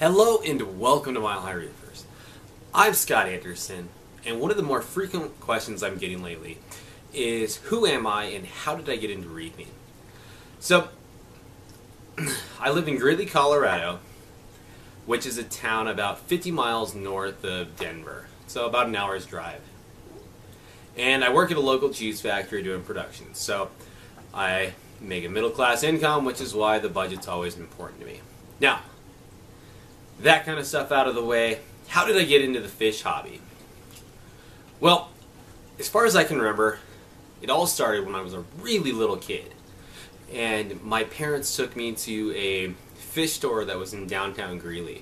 Hello and welcome to Mile High Reefers. I'm Scott Anderson, and one of the more frequent questions I'm getting lately is who am I and how did I get into reefing? So, I live in Greeley, Colorado, which is a town about 50 miles north of Denver, so about an hour's drive. And I work at a local cheese factory doing production, so I make a middle-class income, which is why the budget's always important to me. Now, that kind of stuff out of the way, how did I get into the fish hobby? Well, as far as I can remember, it all started when I was a really little kid. And my parents took me to a fish store that was in downtown Greeley.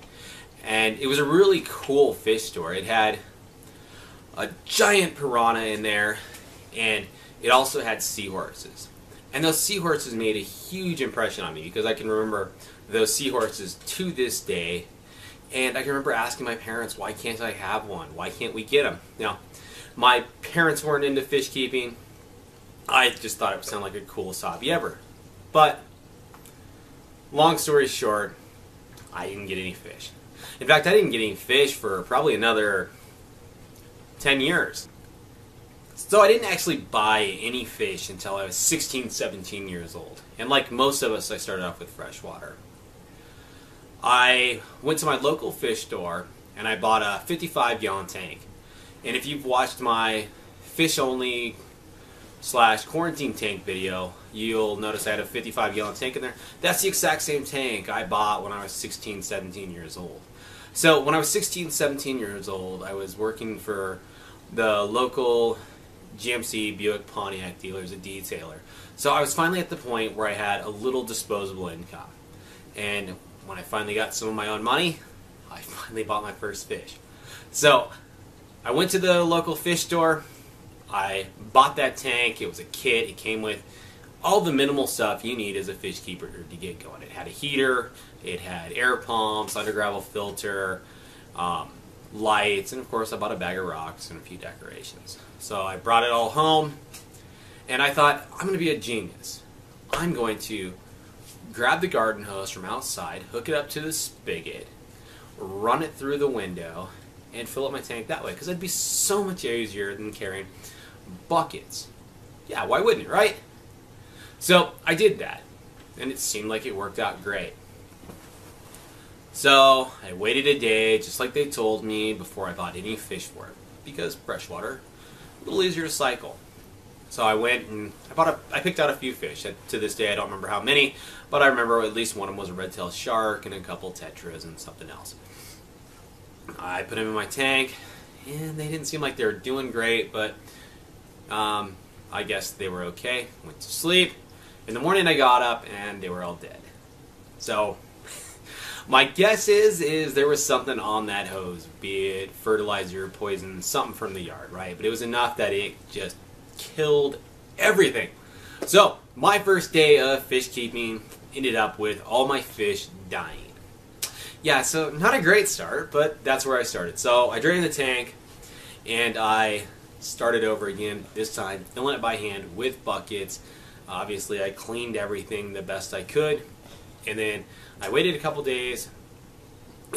And it was a really cool fish store. It had a giant piranha in there, and it also had seahorses. And those seahorses made a huge impression on me because I can remember those seahorses to this day. And I can remember asking my parents, why can't I have one? Why can't we get them? Now, my parents weren't into fish keeping. I just thought it sounded like the coolest hobby ever. But, long story short, I didn't get any fish. In fact, I didn't get any fish for probably another 10 years. So I didn't actually buy any fish until I was 16, 17 years old. And like most of us, I started off with freshwater. I went to my local fish store and I bought a 55-gallon tank. And if you've watched my fish-only / quarantine tank video, you'll notice I had a 55-gallon tank in there. That's the exact same tank I bought when I was 16, 17 years old. So when I was 16, 17 years old, I was working for the local GMC Buick Pontiac dealer as a detailer. So I was finally at the point where I had a little disposable income. And when I finally got some of my own money, I finally bought my first fish. So I went to the local fish store. I bought that tank. It was a kit. It came with all the minimal stuff you need as a fish keeper to get going. It had a heater, it had air pumps, under gravel filter, lights, and of course I bought a bag of rocks and a few decorations. So I brought it all home, and I thought, I'm going to be a genius. I'm going to grab the garden hose from outside, hook it up to the spigot, run it through the window, and fill up my tank that way, because it'd be so much easier than carrying buckets. Yeah, why wouldn't it, right? So I did that, and it seemed like it worked out great. So I waited a day, just like they told me, before I bought any fish for it, because freshwater, a little easier to cycle. So I went and I picked out a few fish. To this day I don't remember how many, but I remember at least one of them was a red-tailed shark and a couple tetras and something else. I put them in my tank, and they didn't seem like they were doing great, but I guess they were okay. Went to sleep. In the morning I got up and they were all dead. So my guess is there was something on that hose, be it fertilizer, poison, something from the yard, right? But it was enough that it just killed everything. So my first day of fish keeping ended up with all my fish dying. Yeah, so not a great start, but that's where I started. So I drained the tank and I started over again, this time filling it by hand with buckets. Obviously I cleaned everything the best I could, and then I waited a couple days,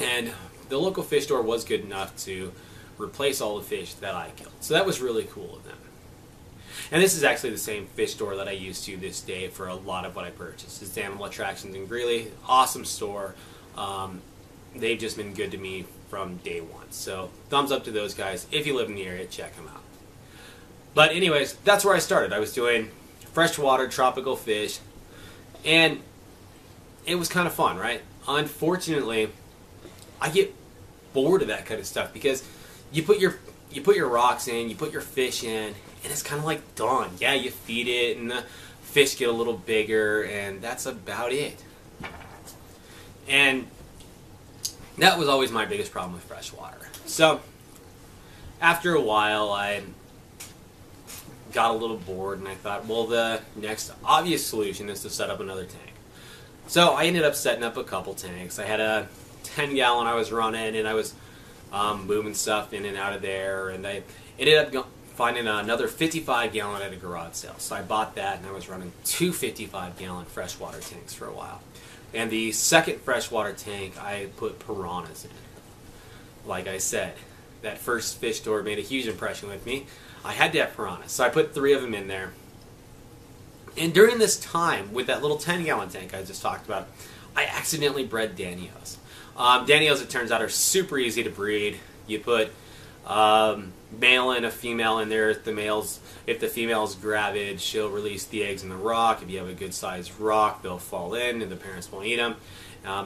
and the local fish store was good enough to replace all the fish that I killed. So that was really cool of them. And this is actually the same fish store that I use to this day for a lot of what I purchase. It's Animal Attractions in Greeley. Awesome store. They've just been good to me from day one. So thumbs up to those guys. If you live in the area, check them out. But anyways, that's where I started. I was doing freshwater, tropical fish, and it was kind of fun, right? Unfortunately, I get bored of that kind of stuff because you put your rocks in, you put your fish in, and it's kind of like done. Yeah, you feed it, and the fish get a little bigger, and that's about it. And that was always my biggest problem with freshwater. So, after a while, I got a little bored, and I thought, well, the next obvious solution is to set up another tank. So I ended up setting up a couple tanks. I had a 10-gallon I was running, and I was moving stuff in and out of there, and I ended up finding another 55-gallon at a garage sale. So I bought that, and I was running two 55-gallon freshwater tanks for a while. And the second freshwater tank, I put piranhas in. Like I said, that first fish store made a huge impression with me. I had to have piranhas, so I put 3 of them in there. And during this time, with that little 10-gallon tank I just talked about, I accidentally bred danios. Danios, it turns out, are super easy to breed. You put male and a female in there. If the female's gravid, she'll release the eggs in the rock. If you have a good sized rock, they'll fall in and the parents won't eat them.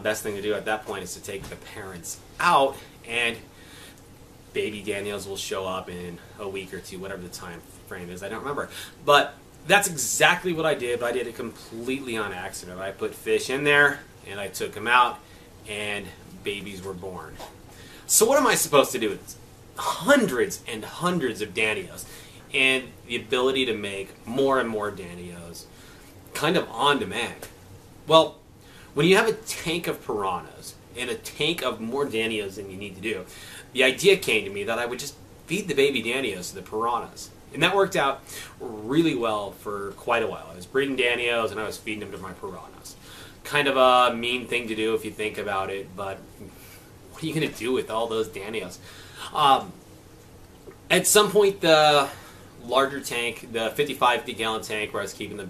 Best thing to do at that point is to take the parents out, and baby danios will show up in a week or 2, whatever the time frame is. I don't remember. But that's exactly what I did, but I did it completely on accident. I put fish in there, and I took them out, and babies were born. So what am I supposed to do with hundreds and hundreds of danios and the ability to make more and more danios kind of on demand? Well, when you have a tank of piranhas and a tank of more danios than you need to do, the idea came to me that I would just feed the baby danios to the piranhas. And that worked out really well for quite a while. I was breeding danios and I was feeding them to my piranhas. Kind of a mean thing to do if you think about it, but what are you going to do with all those danios? At some point, the larger tank, the 55-gallon tank where I was keeping the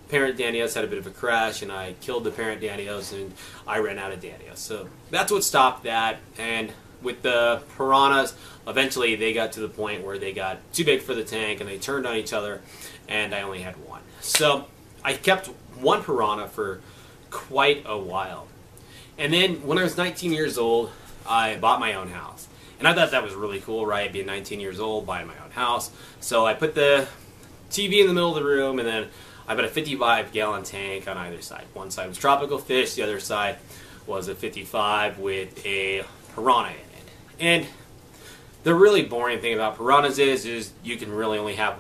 parent danios, had a bit of a crash, and I killed the parent danios, and I ran out of danios. So that's what stopped that. And with the piranhas, eventually they got to the point where they got too big for the tank, and they turned on each other, and I only had one. So I kept one piranha for quite a while. And then when I was 19 years old, I bought my own house. And I thought that was really cool, right? Being 19 years old, buying my own house. So I put the TV in the middle of the room, and then I put a 55-gallon tank on either side. One side was tropical fish, the other side was a 55 with a piranha in it. And the really boring thing about piranhas is you can really only have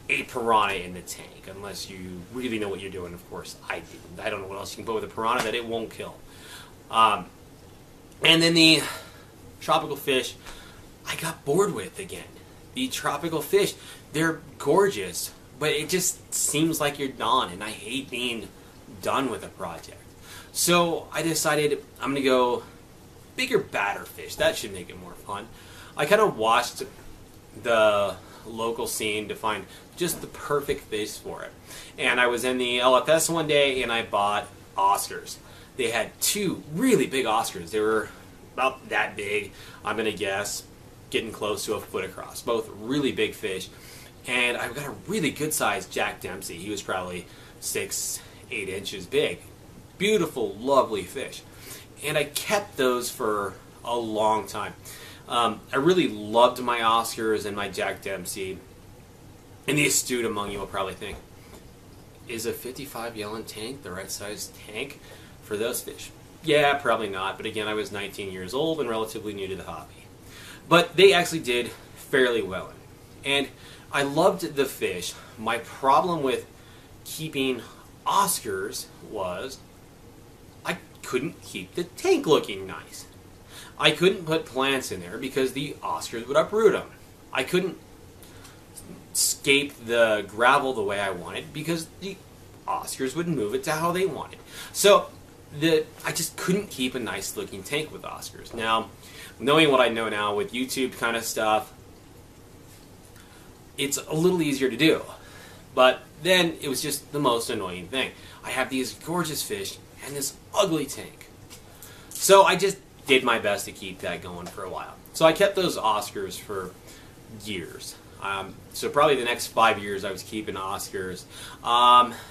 a piranha in the tank, unless you really know what you're doing. Of course, I didn't. I don't know what else you can put with a piranha that it won't kill. And then the tropical fish, I got bored with again. The tropical fish, they're gorgeous, but it just seems like you're done, and I hate being done with a project. So I decided I'm going to go bigger, badder fish. That should make it more fun. I kind of watched the local scene to find just the perfect fish for it. And I was in the LFS one day, and I bought Oscars. They had 2 really big Oscars. They were about that big, I'm going to guess, getting close to a foot across. Both really big fish. And I got a really good sized Jack Dempsey. He was probably 6-8 inches big. Beautiful, lovely fish. And I kept those for a long time. I really loved my Oscars and my Jack Dempsey. And the astute among you will probably think, is a 55-gallon tank the right size tank for those fish? Yeah, probably not. But again, I was 19 years old and relatively new to the hobby. But they actually did fairly well. And I loved the fish. My problem with keeping Oscars was I couldn't keep the tank looking nice. I couldn't put plants in there because the Oscars would uproot them. I couldn't scape the gravel the way I wanted because the Oscars would move it to how they wanted. So I just couldn't keep a nice looking tank with Oscars. Now, knowing what I know now with YouTube kind of stuff, it's a little easier to do. But then it was just the most annoying thing. I have these gorgeous fish and this ugly tank. So I just did my best to keep that going for a while. So I kept those Oscars for years. So probably the next 5 years I was keeping Oscars.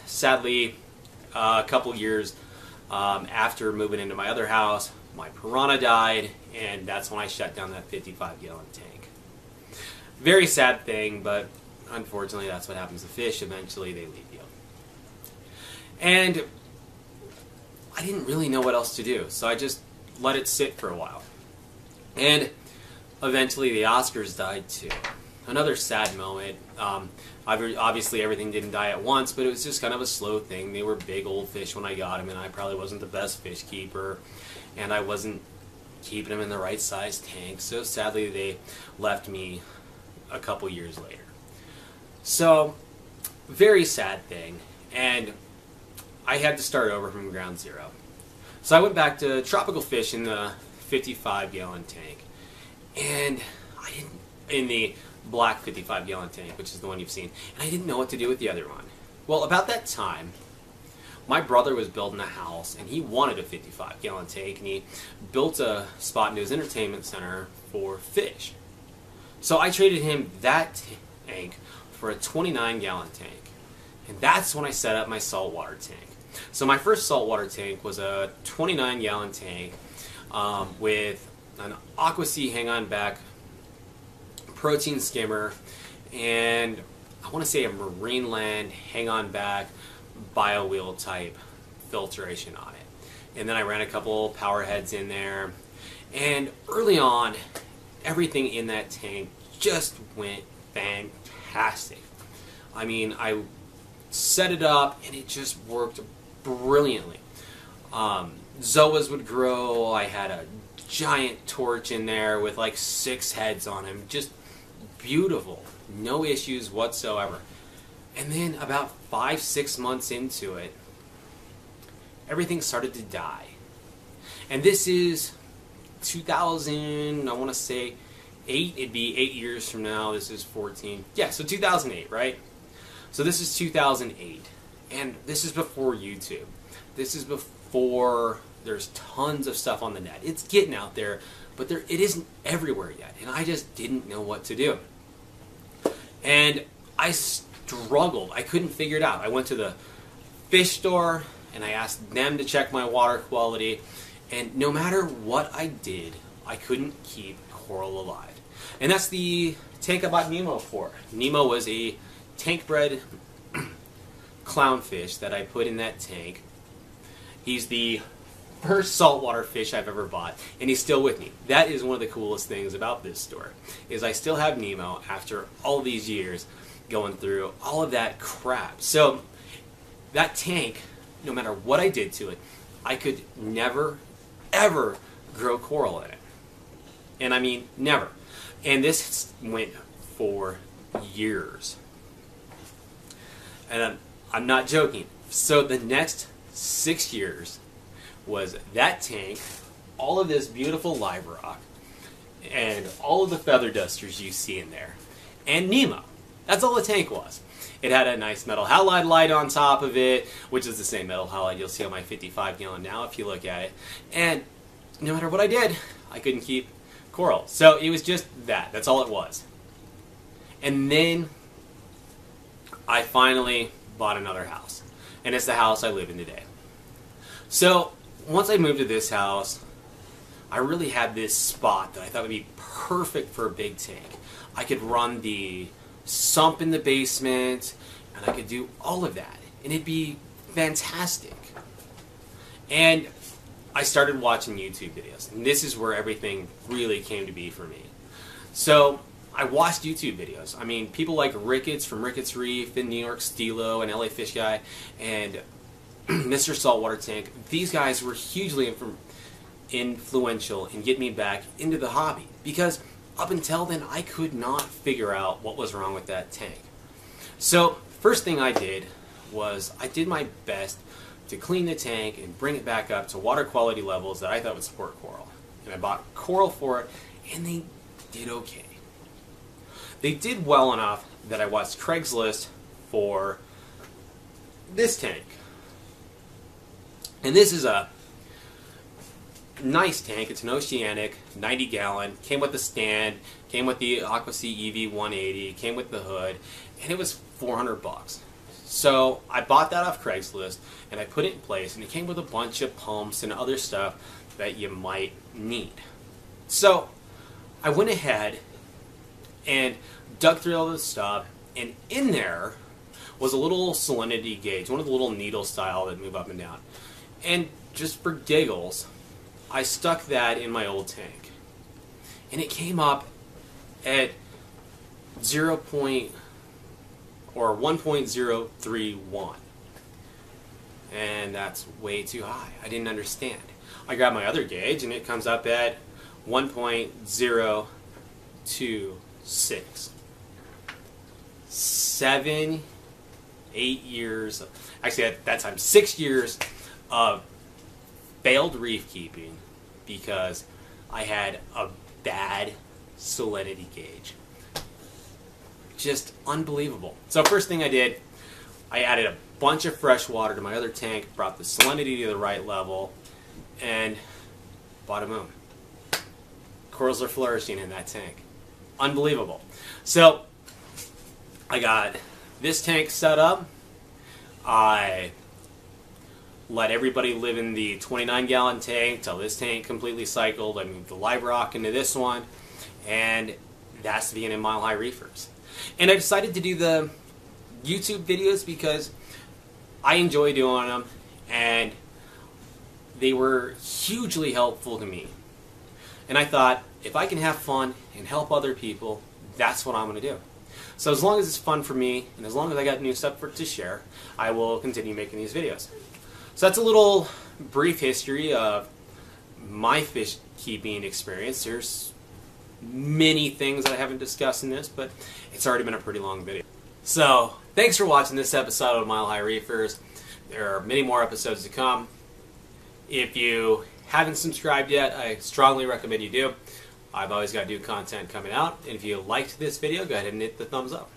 Sadly, a couple years after moving into my other house, my piranha died, and that's when I shut down that 55-gallon tank. Very sad thing, but unfortunately that's what happens to fish. Eventually they leave you. And I didn't really know what else to do, so I just let it sit for a while. And eventually the Oscars died too. Another sad moment. Obviously everything didn't die at once, but it was just kind of a slow thing. They were big old fish when I got them, and I probably wasn't the best fish keeper, and I wasn't keeping them in the right size tank, so sadly they left me a couple years later. So, very sad thing, and I had to start over from ground zero. So I went back to tropical fish in the 55-gallon tank, and I didn't, in the black 55-gallon tank, which is the one you've seen, and I didn't know what to do with the other one. Well, about that time, my brother was building a house, and he wanted a 55-gallon tank, and he built a spot into his entertainment center for fish. So I traded him that tank for a 29-gallon tank, and that's when I set up my saltwater tank. So my first saltwater tank was a 29-gallon tank with an AquaSea hang-on back protein skimmer, and I want to say a marine land hang-on back BioWheel type filtration on it. And then I ran a couple power heads in there, and early on everything in that tank just went fantastic. I mean, I set it up and it just worked brilliantly. Zoas would grow. I had a giant torch in there with like 6 heads on him, just beautiful, no issues whatsoever. And then about 5-6 months into it, everything started to die. And this is 2000, I want to say 8, it'd be 8 years from now. This is 14. Yeah, so 2008, right? So this is 2008. And this is before YouTube. This is before there's tons of stuff on the net. It's getting out there, but it isn't everywhere yet. And I just didn't know what to do. And I struggled. I couldn't figure it out. I went to the fish store and I asked them to check my water quality, and no matter what I did, I couldn't keep coral alive. And that's the tank I bought Nemo for. Nemo was a tank-bred clownfish that I put in that tank. He's the first saltwater fish I've ever bought, and he's still with me. That is one of the coolest things about this store, is I still have Nemo after all these years going through all of that crap. So that tank, no matter what I did to it, I could never, ever grow coral in it. And I mean, never. And this went for years. And I'm not joking. So the next 6 years was that tank, all of this beautiful live rock, and all of the feather dusters you see in there, and Nemo. That's all the tank was. It had a nice metal halide light on top of it, which is the same metal halide you'll see on my 55-gallon now if you look at it. And no matter what I did, I couldn't keep coral. So it was just that. That's all it was. And then I finally bought another house. And it's the house I live in today. So once I moved to this house, I really had this spot that I thought would be perfect for a big tank. I could run the sump in the basement, and I could do all of that, and it'd be fantastic. And I started watching YouTube videos, and this is where everything really came to be for me. So I watched YouTube videos. I mean, people like Ricketts from Ricketts Reef in New York, Stilo, and LA Fish Guy, and Mr. Saltwater Tank. These guys were hugely influential in getting me back into the hobby, because up until then I could not figure out what was wrong with that tank. So first thing I did was I did my best to clean the tank and bring it back up to water quality levels that I thought would support coral. And I bought coral for it, and they did okay. They did well enough that I watched Craigslist for this tank. And this is a nice tank. It's an oceanic, 90-gallon, came with the stand, came with the AquaSea EV 180, came with the hood, and it was 400 bucks. So I bought that off Craigslist, and I put it in place, and it came with a bunch of pumps and other stuff that you might need. So I went ahead and dug through all this stuff, and in there was a little salinity gauge, one of the little needle style that move up and down. And just for giggles, I stuck that in my old tank, and it came up at 1.031, and that's way too high. I didn't understand. I grabbed my other gauge, and it comes up at 1.026. 7, 8 years, actually at that time 6 years of failed reef keeping because I had a bad salinity gauge. Just unbelievable. So first thing I did, I added a bunch of fresh water to my other tank, brought the salinity to the right level, and bada boom. Corals are flourishing in that tank. Unbelievable. So I got this tank set up. I let everybody live in the 29-gallon tank till this tank completely cycled. I moved the live rock into this one, and that's the beginning of Mile High Reefers. And I decided to do the YouTube videos because I enjoy doing them, and they were hugely helpful to me. And I thought, if I can have fun and help other people, that's what I'm going to do. So as long as it's fun for me, and as long as I got new stuff to share, I will continue making these videos. So that's a little brief history of my fish keeping experience. There's many things that I haven't discussed in this, but it's already been a pretty long video. So thanks for watching this episode of Mile High Reefers. There are many more episodes to come. If you haven't subscribed yet, I strongly recommend you do. I've always got new content coming out. And if you liked this video, go ahead and hit the thumbs up.